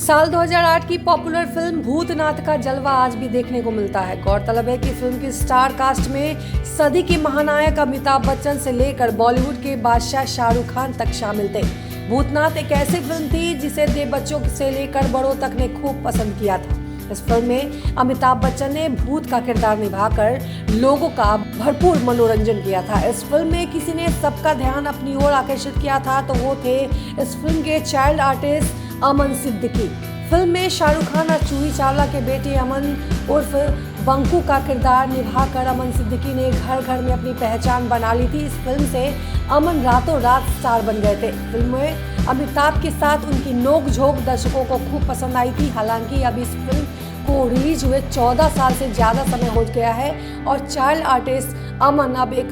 साल 2008 की popular film Bhootnath का जलवा आज भी देखने को मिलता है। गौरतलब है कि फिल्म की स्टार कास्ट में सदी के महानायक अमिताभ बच्चन से लेकर बॉलीवुड के बादशाह शाहरुख खान तक शामिल थे। भूतनाथ एक ऐसी फिल्म थी जिसे देव बच्चों से लेकर बड़ों तक ने खूब पसंद किया था। इस फिल्म में अमिताभ बच्चन ने भूत का किरदार निभाकर लोगों का भरपूर मनोरंजन किया था। इस फिल्म में किसी ने सबका ध्यान अपनी ओर आकर्षित किया था तो वो थे इस फिल्म के चाइल्ड आर्टिस्ट अमन सिद्दीकी। फिल्म में शाहरुख खान और जूही चावला के बेटे अमन उर्फ बंकू का किरदार निभाकर अमन सिद्दीकी ने घर घर में अपनी पहचान बना ली थी। इस फिल्म से अमन रातों रात स्टार बन गए थे। फिल्म में अमिताभ के साथ उनकी नोक-झोंक दर्शकों को खूब पसंद आई थी। हालांकि अब इस फिल्म को रिलीज हुए 14 साल से ज़्यादा समय हो गया है और चाइल्ड आर्टिस्ट अमन अब एक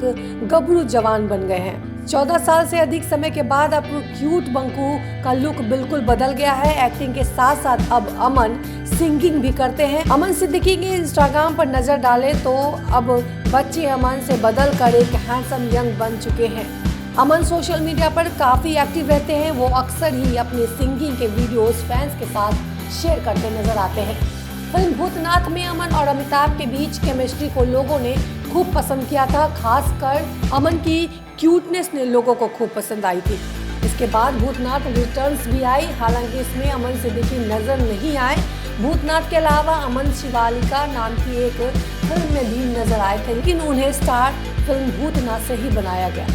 गबरू जवान बन गए हैं। 14 साल से अधिक समय के बाद अब क्यूट बंकू का लुक बिल्कुल बदल गया है। एक्टिंग के साथ साथ अब अमन सिंगिंग भी करते हैं। अमन सिद्दीकी के इंस्टाग्राम पर नजर डालें तो अब बच्चे अमन से बदल कर एक हैंडसम यंग बन चुके हैं। अमन सोशल मीडिया पर काफ़ी एक्टिव रहते हैं। वो अक्सर ही अपने सिंगिंग के वीडियोस फैंस के साथ शेयर करते नजर आते हैं। फिल्म भूतनाथ में अमन और अमिताभ के बीच केमिस्ट्री को लोगों ने खूब पसंद किया था। खासकर अमन की क्यूटनेस ने लोगों को खूब पसंद आई थी। इसके बाद भूतनाथ रिटर्न्स भी आई। हालांकि इसमें अमन सिद्दीकी नजर नहीं आए। भूतनाथ के अलावा अमन शिवालिका नाम की एक फिल्म में भी नजर आए थे, लेकिन उन्हें स्टार फिल्म भूतनाथ से ही बनाया गया।